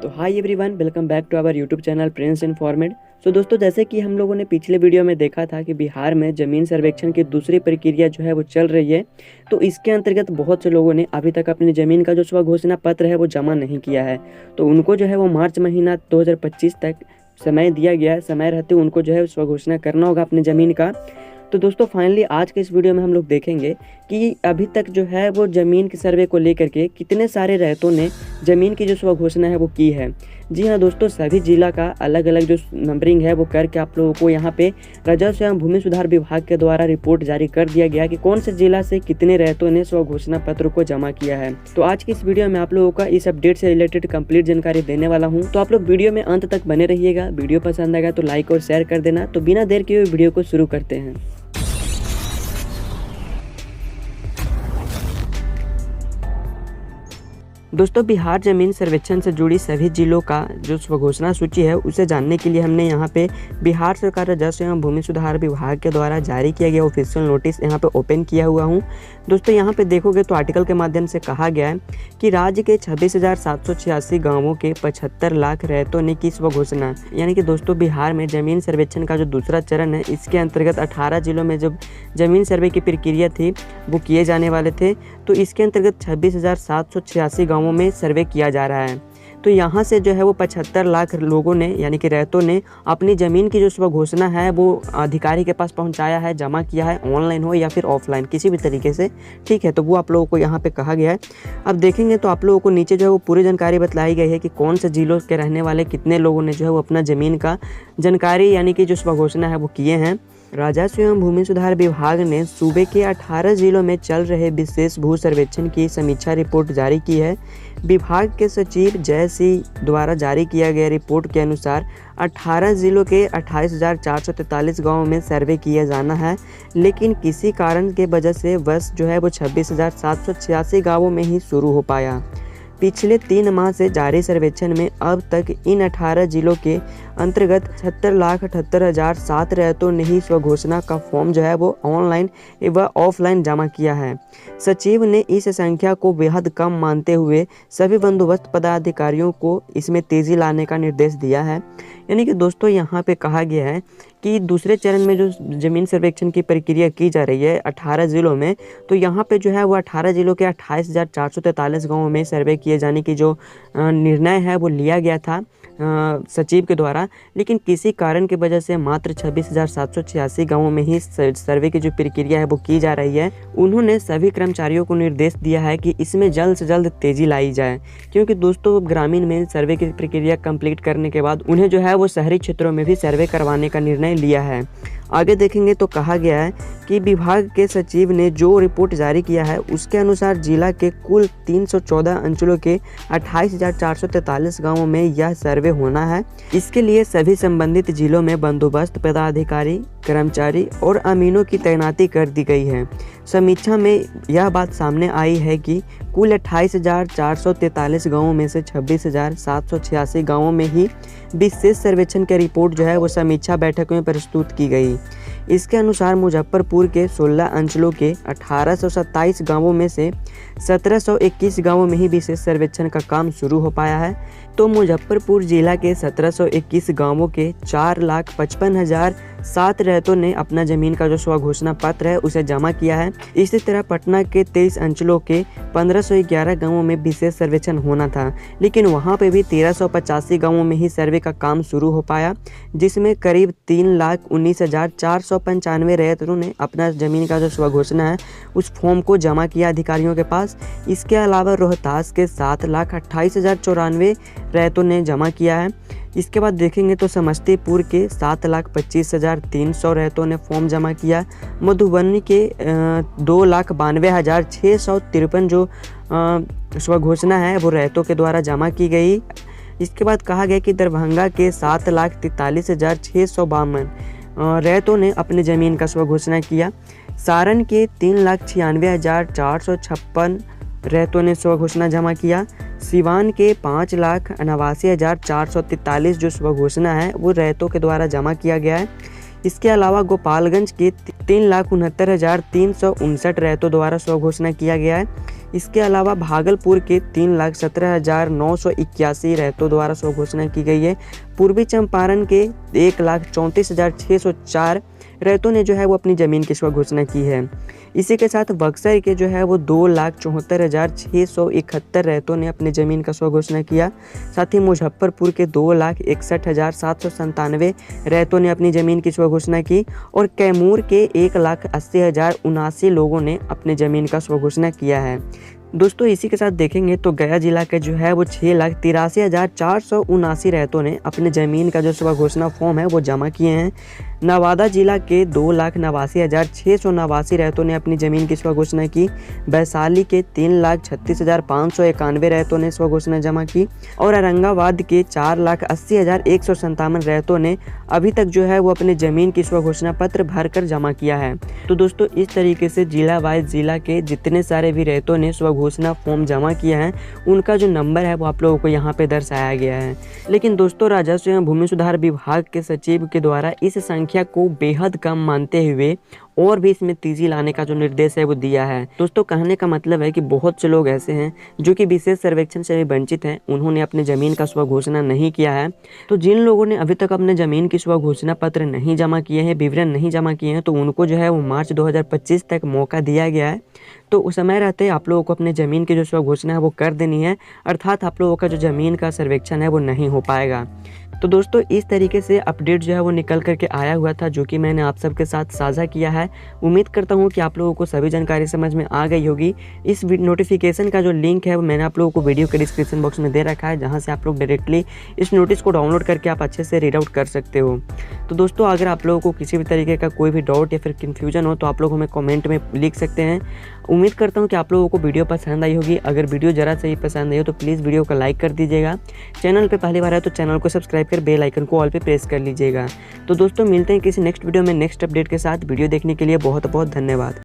तो hi everyone, welcome back to our YouTube channel Prince Informed. So दोस्तों, जैसे कि हम लोगों ने पिछले वीडियो में देखा था कि बिहार में ज़मीन सर्वेक्षण की दूसरी प्रक्रिया जो है वो चल रही है। तो इसके अंतर्गत बहुत से लोगों ने अभी तक अपनी ज़मीन का जो स्वघोषणा पत्र है वो जमा नहीं किया है। तो उनको जो है वो मार्च महीना 2025 तक समय दिया गया है। समय रहते उनको जो है स्वघोषणा करना होगा अपनी ज़मीन का। तो दोस्तों, फाइनली आज के इस वीडियो में हम लोग देखेंगे कि अभी तक जो है वो ज़मीन के सर्वे को लेकर के कितने सारे रैयतों ने ज़मीन की जो स्वघोषणा है वो की है। जी हाँ दोस्तों, सभी जिला का अलग अलग जो नंबरिंग है वो करके आप लोगों को यहाँ पे राजस्व एवं भूमि सुधार विभाग के द्वारा रिपोर्ट जारी कर दिया गया कि कौन से जिला से कितने रैयतों ने स्वघोषणा पत्र को जमा किया है। तो आज की इस वीडियो में आप लोगों का इस अपडेट से रिलेटेड कंप्लीट जानकारी देने वाला हूँ। तो आप लोग वीडियो में अंत तक बने रहिएगा। वीडियो पसंद आएगा तो लाइक और शेयर कर देना। तो बिना देर किए हुए वीडियो को शुरू करते हैं। दोस्तों, बिहार जमीन सर्वेक्षण से जुड़ी सभी जिलों का जो स्वघोषणा सूची है उसे जानने के लिए हमने यहाँ पे बिहार सरकार राजस्व एवं भूमि सुधार विभाग के द्वारा जारी किया गया ऑफिशियल नोटिस यहाँ पे ओपन किया हुआ हूँ। दोस्तों, यहाँ पे देखोगे तो आर्टिकल के माध्यम से कहा गया है कि राज्य के 26,786 गाँवों के 75 लाख रैयतों ने की स्वघोषणा। यानी कि दोस्तों, बिहार में जमीन सर्वेक्षण का जो दूसरा चरण है इसके अंतर्गत 18 जिलों में जब जमीन सर्वे की प्रक्रिया थी वो किए जाने वाले थे। तो इसके अंतर्गत 26,786 गाँवों में सर्वे किया जा रहा है। तो यहाँ से जो है वो 75 लाख लोगों ने यानी कि रैयतों ने अपनी ज़मीन की जो स्वघोषणा है वो अधिकारी के पास पहुँचाया है, जमा किया है, ऑनलाइन हो या फिर ऑफलाइन किसी भी तरीके से। ठीक है, तो वो आप लोगों को यहाँ पे कहा गया है। अब देखेंगे तो आप लोगों को नीचे जो है वो पूरी जानकारी बतलाई गई है कि कौन से जिलों के रहने वाले कितने लोगों ने जो है वो अपना ज़मीन का जानकारी यानी कि जो स्वघोषणा है वो किए हैं। राजस्व एवं भूमि सुधार विभाग ने सूबे के 18 जिलों में चल रहे विशेष भू सर्वेक्षण की समीक्षा रिपोर्ट जारी की है। विभाग के सचिव जय सिंह द्वारा जारी किया गया रिपोर्ट के अनुसार 18 जिलों के 28,443 गाँवों में सर्वे किया जाना है, लेकिन किसी कारण के वजह से बस जो है वो 26,786 गाँवों में ही शुरू हो पाया। पिछले 3 माह से जारी सर्वेक्षण में अब तक इन 18 जिलों के अंतर्गत 76,78,007 रैयतों ने ही स्वघोषणा का फॉर्म जो है वो ऑनलाइन एवं ऑफलाइन जमा किया है। सचिव ने इस संख्या को बेहद कम मानते हुए सभी बंदोबस्त पदाधिकारियों को इसमें तेजी लाने का निर्देश दिया है। यानी कि दोस्तों, यहाँ पे कहा गया है कि दूसरे चरण में जो ज़मीन सर्वेक्षण की प्रक्रिया की जा रही है 18 ज़िलों में, तो यहाँ पे जो है वो 18 ज़िलों के 28,443 गाँवों में सर्वे किए जाने की जो निर्णय है वो लिया गया था सचिव के द्वारा, लेकिन किसी कारण की वजह से मात्र 26,786 गाँवों में ही सर्वे की जो प्रक्रिया है वो की जा रही है। उन्होंने सभी कर्मचारियों को निर्देश दिया है कि इसमें जल्द से जल्द तेज़ी लाई जाए, क्योंकि दोस्तों ग्रामीण में सर्वे की प्रक्रिया कंप्लीट करने के बाद उन्हें जो है वो शहरी क्षेत्रों में भी सर्वे करवाने का निर्णय लिया है। आगे देखेंगे तो कहा गया है कि विभाग के सचिव ने जो रिपोर्ट जारी किया है उसके अनुसार जिला के कुल 314 अंचलों के 28,443 गाँवों में यह सर्वे होना है। इसके लिए सभी संबंधित जिलों में बंदोबस्त पदाधिकारी, कर्मचारी और अमीनों की तैनाती कर दी गई है। समीक्षा में यह बात सामने आई है कि कुल 28,443 गाँवों में से 26,786 गाँवों में ही विशेष सर्वेक्षण की रिपोर्ट जो है वो समीक्षा बैठक में प्रस्तुत की गई। इसके अनुसार मुजफ्फरपुर के 16 अंचलों के 1827 गाँवों में से 1721 गाँवों में ही विशेष सर्वेक्षण का काम शुरू हो पाया है। तो मुजफ्फरपुर जिला के 1721 गाँवों के 4,55,007 रैयतों ने अपना ज़मीन का जो स्वघोषणा पत्र है उसे जमा किया है। इसी तरह पटना के 23 अंचलों के 1,511 गाँवों में विशेष सर्वेक्षण होना था, लेकिन वहाँ पे भी 1,385 गाँवों में ही सर्वे का काम शुरू हो पाया, जिसमें करीब 3,19,495 रैयतों ने अपना ज़मीन का जो स्वघोषणा है उस फॉर्म को जमा किया अधिकारियों के पास। इसके अलावा रोहतास के 7,28,094 रैयतों ने जमा किया है। इसके बाद देखेंगे तो समस्तीपुर के 7,25,300 रैयतों ने फॉर्म जमा किया। मधुबनी के 2,92,653 जो स्वघोषणा है वो रैयतों के द्वारा जमा की गई। इसके बाद कहा गया कि दरभंगा के 7,43,652 रैयतों ने अपनी ज़मीन का स्वघोषणा किया। सारण के 3,96,456 रैयतों ने स्वघोषणा जमा किया। सिवान के 5,89,443 जो स्वघोषणा है वो रैयतों के द्वारा जमा किया गया है। इसके अलावा गोपालगंज के 3,69,359 रैयतों द्वारा स्वघोषणा किया गया है। इसके अलावा भागलपुर के 3,17,981 रहतों द्वारा स्व घोषणा की गई है। पूर्वी चंपारण के 1,34,604 रहतों ने जो है वो अपनी ज़मीन की स्व घोषणा की है। इसी के साथ बक्सर के जो है वो 2,74,671 रहतों ने अपनी ज़मीन का स्व घोषणा किया। साथ ही मुजफ्फरपुर के 2,61,797 रहतों ने अपनी ज़मीन की स्व घोषणा की और कैमूर के 1,80,079 लोगों ने अपनी ज़मीन का स्व घोषणा किया है। दोस्तों इसी के साथ देखेंगे तो गया जिला के जो है वो 6,83,479 रहतों ने अपने ज़मीन का जो स्व घोषणा फॉर्म है वो जमा किए हैं। नवादा जिला के 2,89,689 रहतों ने अपनी ज़मीन की स्व घोषणा की। वैशाली के 3,36,591 रहतों ने स्व घोषणा जमा की और औरंगाबाद के 4,80,157 रहतों ने अभी तक जो है वो अपने ज़मीन की स्व घोषणा पत्र भरकर जमा किया है। तो दोस्तों इस तरीके से जिला वाइज जिला के जितने सारे भी रहतों ने स्व घोषणा फॉर्म जमा किया है उनका जो नंबर है वो आप लोगों को यहाँ पे दर्शाया गया है। लेकिन दोस्तों राजस्व एवं भूमि सुधार विभाग के सचिव के द्वारा इस संख्या को बेहद कम मानते हुए और भी इसमें तेजी लाने का जो निर्देश है वो दिया है। दोस्तों कहने का मतलब है कि बहुत से लोग ऐसे हैं जो कि विशेष सर्वेक्षण से भी वंचित हैं, उन्होंने अपने ज़मीन का स्व घोषणा नहीं किया है। तो जिन लोगों ने अभी तक अपने ज़मीन की स्व घोषणा पत्र नहीं जमा किए हैं, विवरण नहीं जमा किए हैं, तो उनको जो है वो मार्च 2025 तक मौका दिया गया है। तो उस समय रहते आप लोगों को अपने ज़मीन की जो स्व घोषणा है वो कर देनी है, अर्थात आप लोगों का जो ज़मीन का सर्वेक्षण है वो नहीं हो पाएगा। तो दोस्तों इस तरीके से अपडेट जो है वो निकल करके आया हुआ था जो कि मैंने आप सबके साथ साझा किया है। उम्मीद करता हूँ कि आप लोगों को सभी जानकारी समझ में आ गई होगी। इस नोटिफिकेशन का जो लिंक है वो मैंने आप लोगों को वीडियो के डिस्क्रिप्शन बॉक्स में दे रखा है, जहाँ से आप लोग डायरेक्टली इस नोटिस को डाउनलोड करके आप अच्छे से रीड आउट कर सकते हो। तो दोस्तों अगर आप लोगों को किसी भी तरीके का कोई भी डाउट या फिर कन्फ्यूजन हो तो आप लोग हमें कॉमेंट में लिख सकते हैं। उम्मीद करता हूँ कि आप लोगों को वीडियो पसंद आई होगी। अगर वीडियो ज़रा से ही पसंद आई हो तो प्लीज़ वीडियो को लाइक कर दीजिएगा। चैनल पे पहली बार है तो चैनल को सब्सक्राइब कर बेल आइकन को ऑल पे प्रेस कर लीजिएगा। तो दोस्तों मिलते हैं किसी नेक्स्ट वीडियो में नेक्स्ट अपडेट के साथ। वीडियो देखने के लिए बहुत बहुत धन्यवाद।